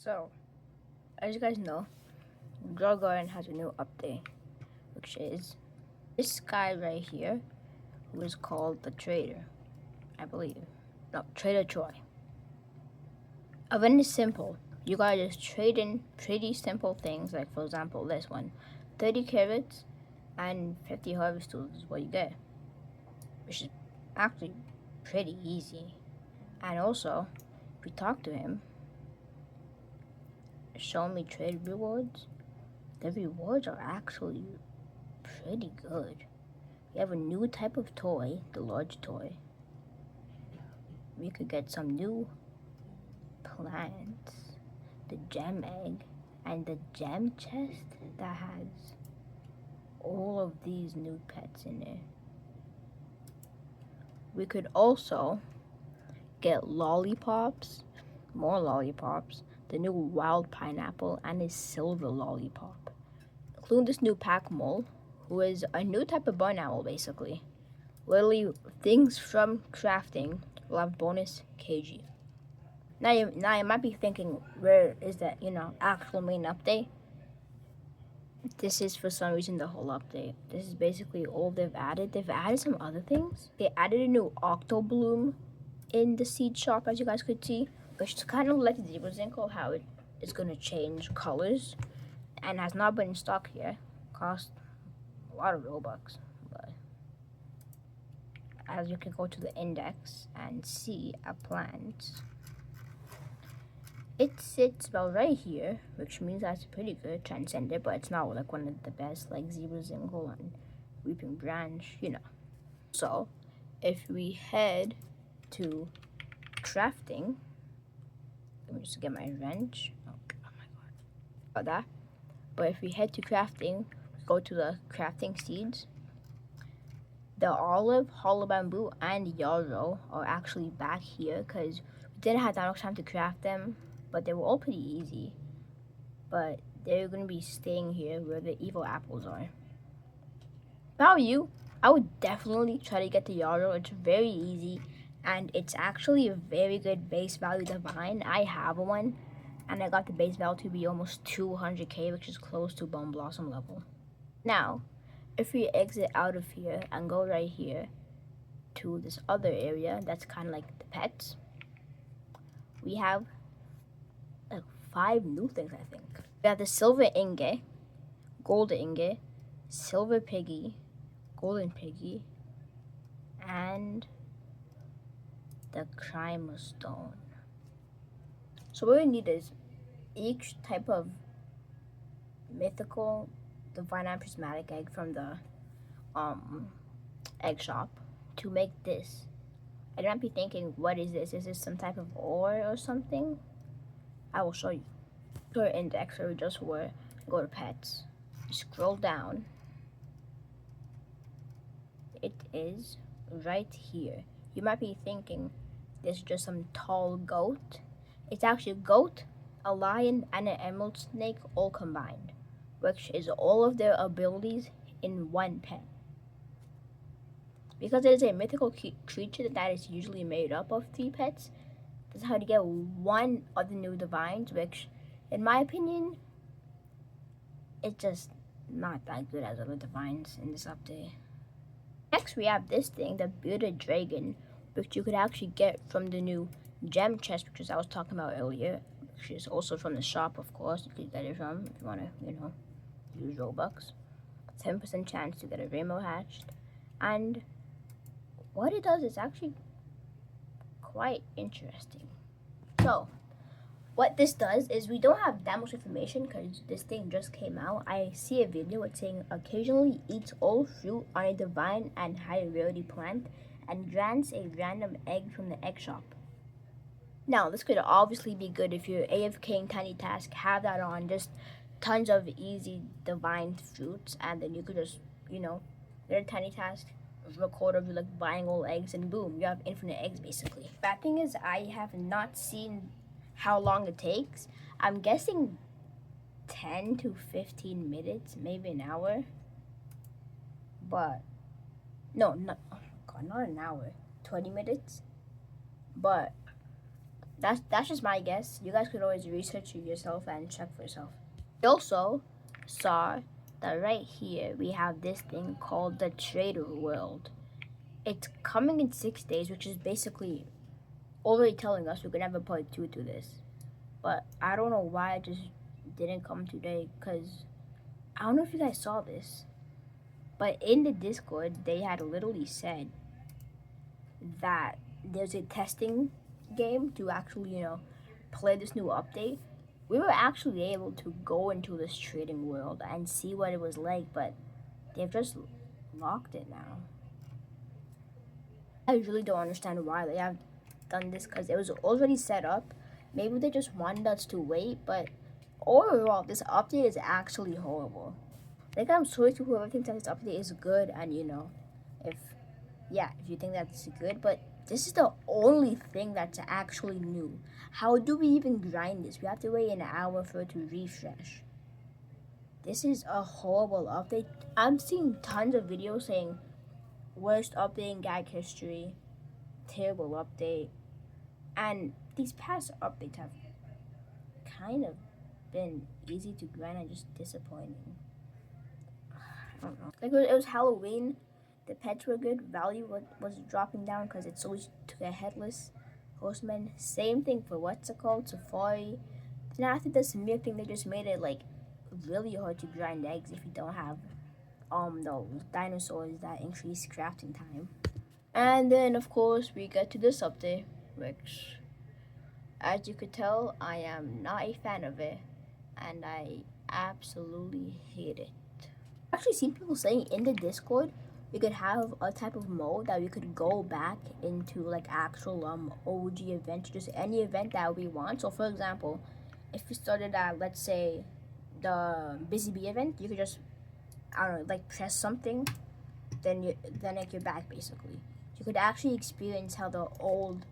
So, as you guys know, Grow Garden has a new update, which is this guy right here, who is called the Trader, I believe. No, Trader Troy. Event is simple. You gotta just trade in pretty simple things, like for example this one. 30 carrots and 50 harvest tools is what you get. Which is actually pretty easy. And also, if you talk to him, show me trade rewards, the rewards are actually pretty good. We have a new type of toy, the large toy. We could get some new plants, the gem egg, and the gem chest that has all of these new pets in it. We could also get lollipops, more lollipops, the new wild pineapple, and a silver lollipop. Including this new pack mole, who is a new type of barn owl basically. Literally, things from crafting will have bonus KG. Now you might be thinking, where is that, actual main update? This is for some reason the whole update. This is basically all they've added. They've added some other things. They added a new Octo Bloom in the seed shop, as you guys could see, which is kind of like the Zebra Zinco, how it is going to change colors and has not been in stock here. Cost a lot of Robux, but as you can go to the index and see a plant, it sits about right here, which means that's pretty good, Transcendent, but it's not like one of the best, like Zebra Zingle and Weeping Branch, So, if we head to crafting, let me just get my wrench. Oh my god. About that. But if we head to crafting, we go to the crafting seeds. The olive, hollow bamboo, and yarrow are actually back here because we didn't have that much time to craft them, but they were all pretty easy. But they're going to be staying here where the evil apples are. If I were you, I would definitely try to get the yarrow. It's very easy, and it's actually a very good base value divine. I have one, and I got the base value to be almost 200k, which is close to Bone Blossom level. Now, if we exit out of here and go right here to this other area that's kind of like the pets, we have like 5 new things, I think. We have the silver ingot, gold ingot, silver piggy, golden piggy, and the crime stone. So what we need is each type of mythical divine and prismatic egg from the egg shop to make this. I might be thinking, what is this? Is this some type of ore or something? I will show you. Go to index where we just were, go to pets, scroll down. It is right here. You might be thinking this is just some tall goat. It's actually a goat, a lion, and an emerald snake all combined, which is all of their abilities in one pet. Because it is a mythical creature that is usually made up of 3 pets, that's how to get one of the new divines, which, in my opinion, it's just not that good as other divines in this update. Next, we have this thing, the Bearded Dragon, which you could actually get from the new gem chest, which I was talking about earlier, which is also from the shop, of course. You could get it from if you want to, use Robux. 10% chance to get a rainbow hatched. And what it does is actually quite interesting. So, what this does is we don't have that much information because this thing just came out. I see a video it's saying occasionally eats all fruit on a divine and high rarity plant and grants a random egg from the egg shop. Now, this could obviously be good if you're AFK in Tiny Task, have that on, just tons of easy divine fruits, and then you could just, get a Tiny Task, record of you like buying all eggs, and boom, you have infinite eggs basically. Bad thing is I have not seen how long it takes. I'm guessing 10 to 15 minutes, maybe an hour. But no, not, oh my god, not an hour, 20 minutes. But That's just my guess. You guys could always research it yourself and check for yourself. We also saw that right here we have this thing called the Trader World. It's coming in 6 days, which is basically already telling us we're gonna have a part 2 to this. But I don't know why it just didn't come today, because I don't know if you guys saw this, but in the Discord they had literally said that there's a testing game to actually, play this new update. We were actually able to go into this trading world and see what it was like, but they've just locked it now. I really don't understand why they have done this, because it was already set up. Maybe they just wanted us to wait, but overall, this update is actually horrible. Like, I'm sorry to whoever thinks that this update is good, and if you think that's good, but this is the only thing that's actually new. How do we even grind this? We have to wait an hour for it to refresh. This is a horrible update. I'm seeing tons of videos saying worst update in gag history, terrible update, and these past updates have kind of been easy to grind and just disappointing. I don't know. Like, it was Halloween. The pets were good. Value was dropping down because it switched to a headless horseman. Same thing for what's it called, Safari. Then after the Samir thing, they just made it like really hard to grind eggs if you don't have those dinosaurs that increase crafting time. And then of course we get to this update, which, as you could tell, I am not a fan of it, and I absolutely hate it. I've actually seen people saying in the Discord we could have a type of mode that we could go back into like actual OG event, just any event that we want. So for example, if we started at, let's say, the Busy Bee event, you could just, I don't know, like press something, then you're back basically. You could actually experience how the old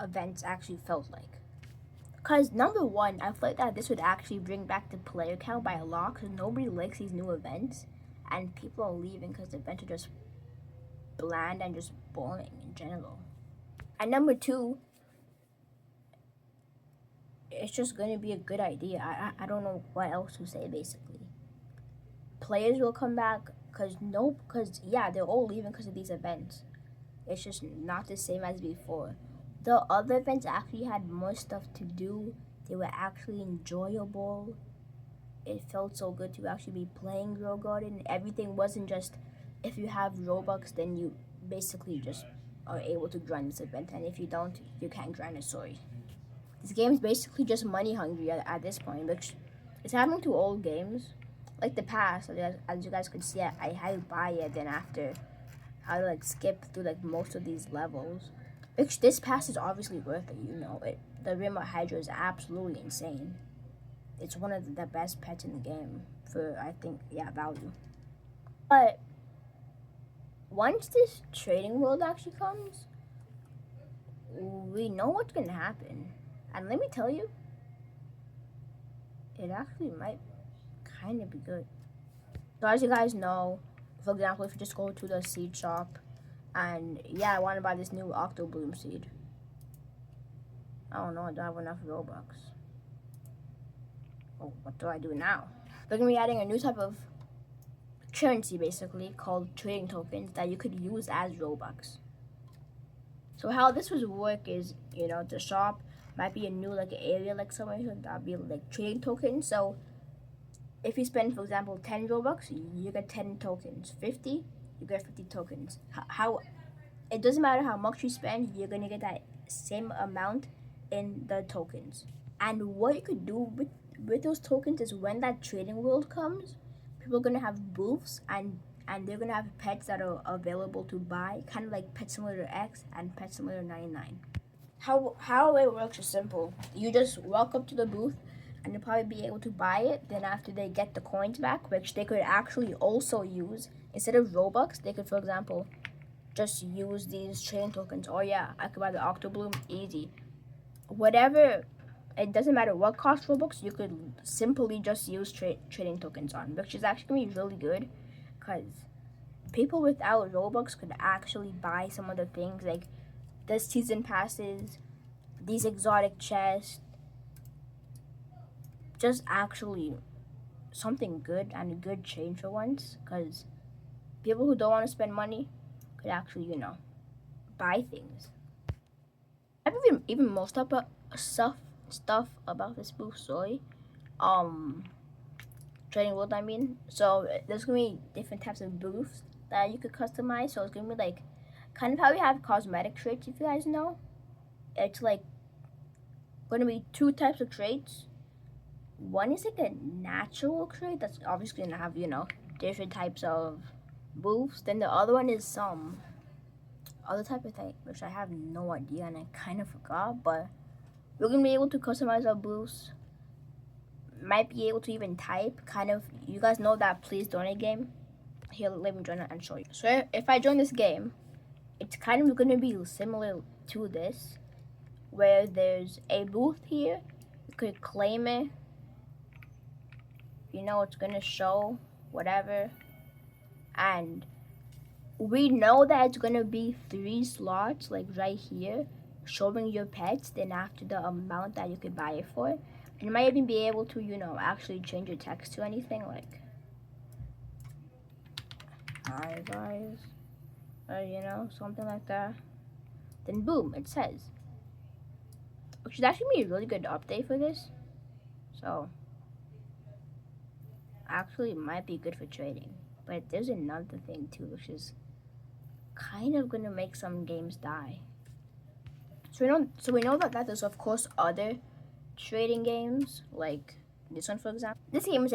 events actually felt like. Because number one, I feel like that this would actually bring back the player count by a lot, because nobody likes these new events, and people are leaving because the events are just bland and just boring in general. And number two, it's just going to be a good idea. I don't know what else to say basically. Players will come back because they're all leaving because of these events. It's just not the same as before. The other events actually had more stuff to do. They were actually enjoyable. It felt so good to actually be playing Grow Garden. Everything wasn't just, if you have Robux, then you basically just are able to grind this event, and if you don't, you can't grind it, sorry. This game is basically just money hungry at this point, which is happening to old games. Like the past, as you guys could see, I had to buy it, then after I like skip through like most of these levels. Which this pass is obviously worth it, the Remote Hydra is absolutely insane. It's one of the best pets in the game for, I think, value. But once this trading world actually comes, we know what's gonna happen. And let me tell you, it actually might kind of be good. So as you guys know, for example, if you just go to the seed shop, and I want to buy this new Octobloom seed. I don't know, I don't have enough Robux. Oh, what do I do now? They're going to be adding a new type of currency, basically, called trading tokens that you could use as Robux. So how this would work is, the shop might be a new like area like somewhere, so that'll be like trading tokens. So if you spend, for example, 10 Robux, you get 10 tokens. 50, you get 50 tokens. How it doesn't matter how much you spend, you're gonna get that same amount in the tokens. And what you could do with those tokens is, when that trading world comes, people are gonna have booths, and they're gonna have pets that are available to buy, kind of like Pet Simulator X and Pet Simulator 99. How it works is simple. You just walk up to the booth, and you'll probably be able to buy it. Then after they get the coins back, which they could actually also use, instead of Robux, they could, for example, just use these trading tokens. Oh yeah, I could buy the Octobloom, easy. Whatever, it doesn't matter what cost Robux, you could simply just use trading tokens on, which is actually going to be really good, because people without Robux could actually buy some of the things, like the season passes, these exotic chests, just actually something good and a good change for once, because people who don't want to spend money could actually, buy things. I have even more stuff about this booth. Sorry, um, trading world. I mean, so there's gonna be different types of booths that you could customize. So it's gonna be like kind of how we have cosmetic traits. If you guys know, it's like gonna be two types of traits. One is like a natural trait that's obviously gonna have different types of booths. Then the other one is some other type of thing, which I have no idea and I kind of forgot. But we're gonna be able to customize our booths. Might be able to even type. Kind of, you guys know that Please Donate game. Here, let me join it and show you. So if I join this game, it's kind of gonna be similar to this, where there's a booth here. You could claim it. It's gonna show whatever, and we know that it's gonna be 3 slots, like right here, showing your pets, then after the amount that you could buy it for. And you might even be able to actually change your text to anything, like hi guys, or something like that. Then boom, it says, which is actually be a really good update for this. So actually it might be good for trading. But there's another thing too, which is kind of gonna make some games die. So we know that there's of course other trading games, like this one for example. This game is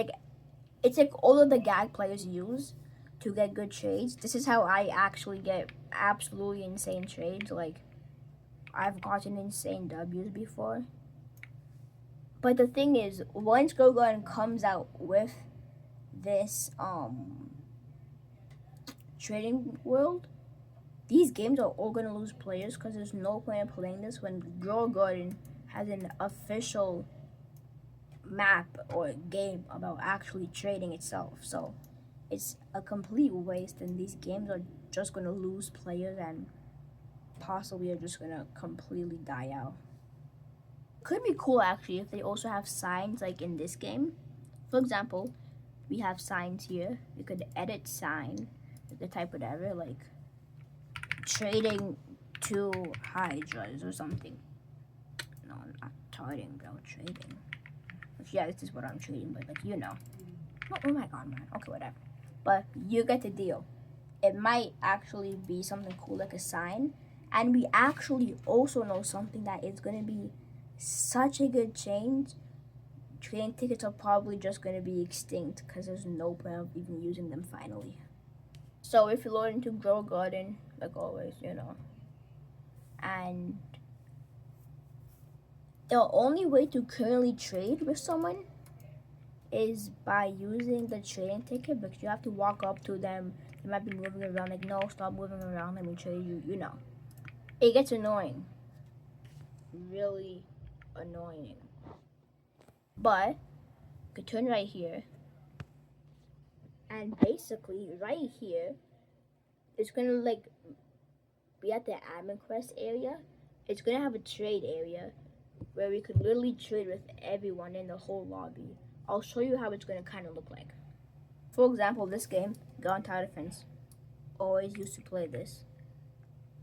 it's like all of the gag players use to get good trades. This is how I actually get absolutely insane trades. Like I've gotten insane W's before. But the thing is, once GoGun comes out with this trading world, these games are all gonna lose players because there's no point in playing this when Grow Garden has an official map or game about actually trading itself. So it's a complete waste, and these games are just gonna lose players and possibly are just gonna completely die out. Could be cool actually if they also have signs like in this game. For example, we have signs here. You could edit sign. You could type whatever, like trading 2 hydras or something. No, I'm not talking about trading. Which, yeah, this is what I'm trading, but oh my god, man. Okay, whatever. But you get the deal. It might actually be something cool like a sign. And we actually also know something that is going to be such a good change. Train tickets are probably just going to be extinct because there's no point of even using them finally. So if you log into Grow Garden, like always, and the only way to currently trade with someone is by using the trading ticket, because you have to walk up to them. They might be moving around, like, no, stop moving around, let me trade you, It gets annoying. Really annoying. But you could turn right here, and basically right here it's gonna be at the admin quest area. It's gonna have a trade area where we could literally trade with everyone in the whole lobby. I'll show you how it's gonna kind of look like. For example, this game, Gone Tower Defense, always used to play this.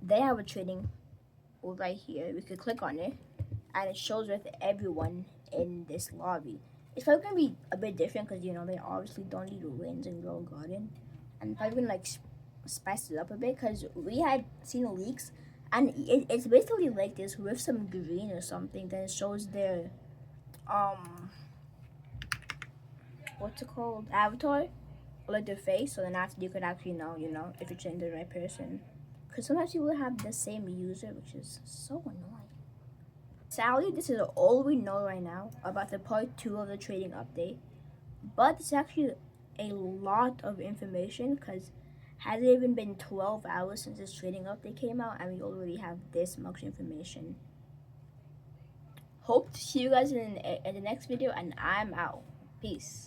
They have a trading right here. We could click on it, and it shows with everyone in this lobby. It's probably gonna be a bit different because they obviously don't need wins in Grow Garden, and probably gonna spice it up a bit because we had seen leaks, and it's basically like this with some green or something. Then it shows their what's it called, avatar, or like their face. So then after you could actually know if you're trading the right person. Because sometimes people have the same user, which is so annoying. Sadly, this is all we know right now about the part 2 of the trading update. But it's actually a lot of information because has it even been 12 hours since this trading update came out and we already have this much information. Hope to see you guys in the next video, and I'm out. Peace.